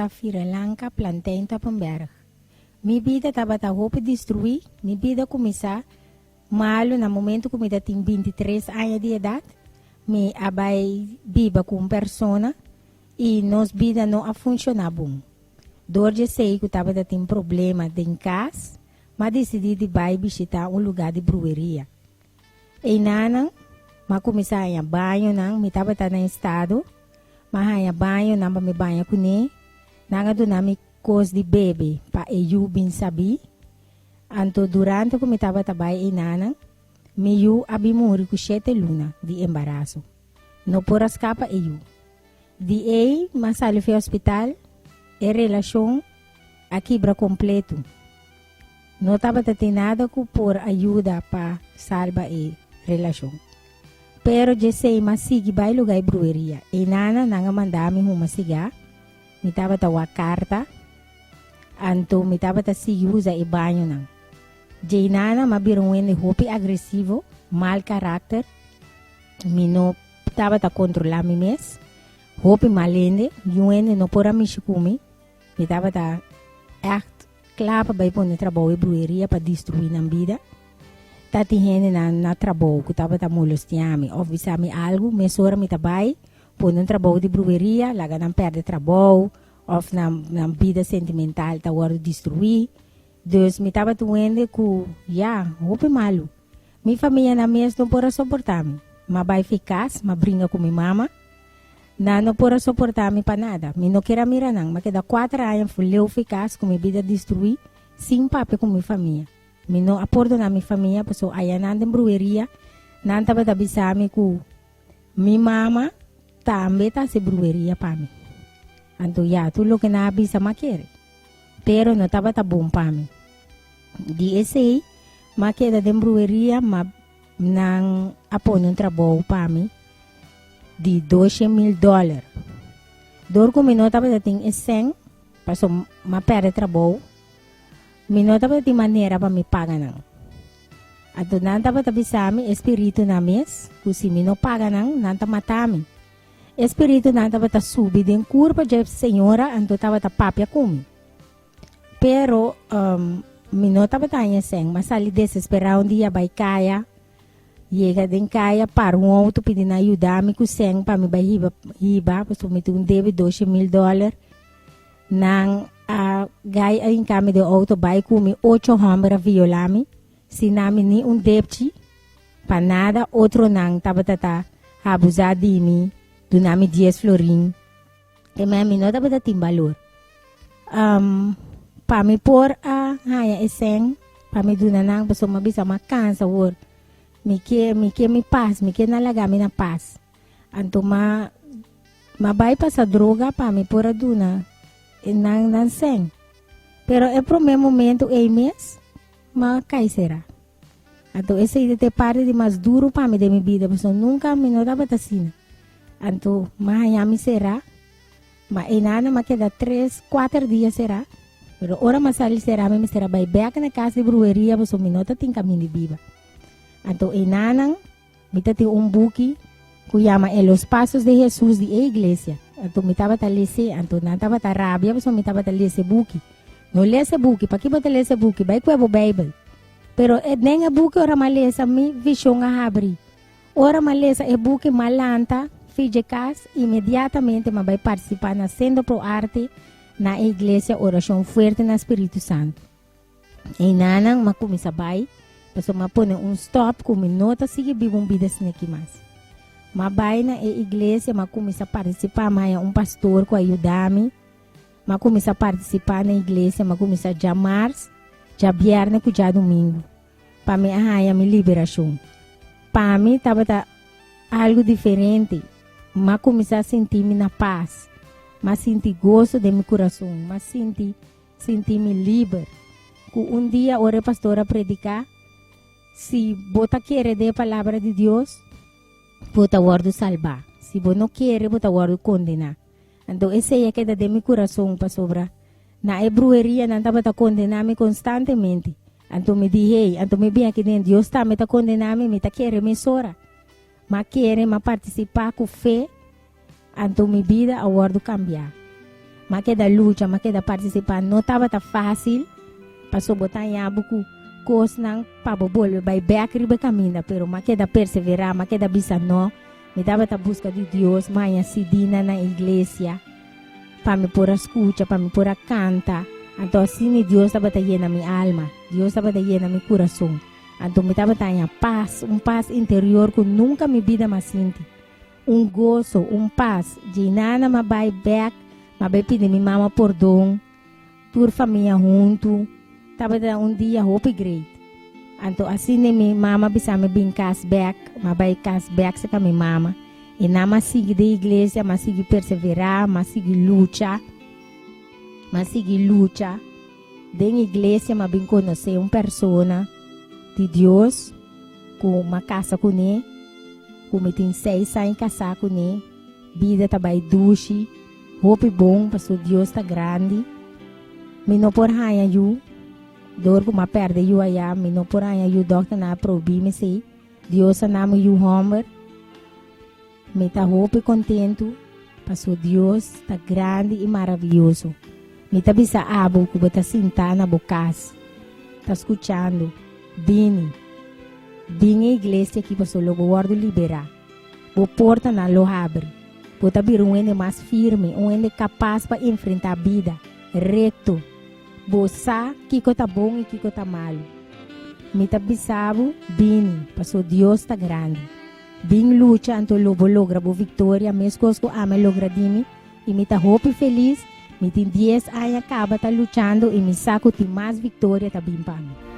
tá Sri Lanka, plantain Tapanberg. Minha vida estava a roupa destruir, minha vida começar malo no momento que eu tinha 23 anos de idade. Me abai viva com persona e nossa vida não a funcionar bom. Dor de sei que estava tendo problema em casa, mas decidi de vai visitar um lugar de brueria. E nana, mas começar a banho, não, me estava em estado, mas a banho, não me banho com ele, não do nome coisa de bebê, para eu bem saber. Anto durante que me estava trabalhando em nana, me eu abi morrer com 7 lunas de embaraço. Não por escapa eu. De aí, mas sali foi ao hospital, e relação a quebra completo. Não estava tendo nada que por ajuda para salvar a relação. Pero eu sei, mas sigue vai lugar de brueria. E nana, não mandava-me uma cigarra. Me estava a carta. Anto, me estava a seguir usa e banho não. De nana, mas viram um roupa agressivo, mal caráter. Me não estava a controlar me mesmo. Roupa malende, e um não pora me chicumi. Me estava a clapa para ir trabalho e brueria para destruir na vida. Tati gente na trabalho que estava a molestar-me, oficiar-me algo, me sora me trabalho, pôr um trabalho de brueria, lá não perde trabalho, ou na vida sentimental está agora destruir. Deus me estava doendo que, roupa malo. Minha família na mesa não pode suportar-me. Mas vai ficar, mas brinca com minha mama. Não pode suportar-me para nada. Me não quero mirar não, mas que dá 4 anos, eu ficar com minha vida destruir, sem papo com minha família. Me não aporto na minha família, porque aí não tem brueria, não estava a avisar-me que minha mama também está se brueria para mim. Então, tudo o que não avisa, mas quer. Pero não estava bom para mim. De esse, mas que da brueria, mas não apoio um trabalho para mim de $12,000. Dor que não estava tendo 100, passou uma perde trabalho. Me não estava de maneira para me pagar não. Então não estava a avisar-me, espírito na mesa, que se me não paga não estava matar-me. Espírito não estava a subir de curva de senhora, então estava a papia comigo. Pero, me não estava a assim, mas ali desesperado um dia vai caia, chega de caia para um outro pedindo ajuda-me com 100 para me vai riba, porque eu me tenho um débito $12,000, não a gai em cama de auto vai comigo 8 homens violar-me, se não me nem débito, para nada, outro não estava a abusar de mim, do nome 10 florim, e me não estava a ter valor. Para me pôr a raia essência, para me dar não, para me bisa uma cansa, me que me paz, me que não lagar me na paz. Então, ma vai passar droga para me pôr a duna, e não sem. Pero é pro meu momento, mês, mas cai será. Então, esse é parte de mais duro para mim de minha vida, porque nunca me não dava assim. Então, mas me será, mas e nada, mas queda 3, 4 dias será. Pero ora mas ali será, me será vai back na casa de brueria, porque me não tem caminho de viva. Então, e nada, me tem book que chama Los Passos de Jesus de Igreja. Então, me estava a ler, então não estava a rabia, porque me estava a ler esse book. Não lê esse book, para que você lê esse book? Vai com a Bíblia. Pero nem a book ora mas lê me visão a abrir. Ora mas lê esse book malanta, fiz de casa, imediatamente mas vai participar na Sendo Pro Arte, na igreja oração forte no Espírito Santo. E nanang makumisa bay, paso mapone stop kung minota sige bibong bidas na kimas. Mabay na igreja makumisa participar maya pastor ko ayudami, makumisa participar na igreja makumisa dia mars, dia biyernes ko dia domingo. Pa me ahaya mi liberação. Pa mi taba algo diferente, makumisa sentir-me na paz. Mas senti gosto de meu coração, mas senti-me livre. Um dia, a pastora predicar, se você quer a palavra de Deus, você vai salvar. Se você não quer, você vai condenar. Então, esse é que de meu coração para sobrar. Na brueria, não estava a condenar-me constantemente. Então, me disse, então me bem aqui dentro, Deus está me condenando, me está querendo me sora. Mas quer participar com fé. Então, minha vida agora cambiar. mas que da luta, mas que da participar, não estava tão fácil, passou botar em abuco, coisas não, para bobol, vai bem riba caminho, pero mas que da perseverar, mas que da bisa não, me dava a busca de Deus, mas sidina na igreja, para me pôr a escuta, para me pôr a canta, então assim Deus estava llena minha alma, Deus estava llena meu coração, então me estava tendo paz, paz interior que nunca me vida mais senti, gozo, paz, de nada me vai back, me vai pedir minha mama perdão, toda família junto, estava dia hope great, então assim minha mama bisa me bem cashback, me vai cashback com minha mama, e não me sigue da igreja, me sigue perseverar, me sigue luta, dentro da igreja me bem conhecer pessoa de Deus, com uma casa com ele, como tem 6 anos casar com ele, vida tá bem doce, hope bom, porque Deus está grande, me não por raia eu, dor como perde eu aí, me não por raia eu, doctor na probi me sei, Deus anama eu homer, me tá hope contento, porque Deus está grande e maravilhoso, me tá bisa abo, que bota sentar na bocas, tá escutando, bem a igreja que você logo guarda liberar. O porta na lo abre. Pode abrir ende mais firme, ende capaz para enfrentar a vida, reto. Você que tá bom e que tá malo. Me tá bisabo, bem, porque Deus está grande. Bem luta, então logo logra a vitória, mesmo que ama logra dimi, e me tá hope feliz, me tem 10 anos acaba tá lutando e me saco tem mais vitória tá bem para mim.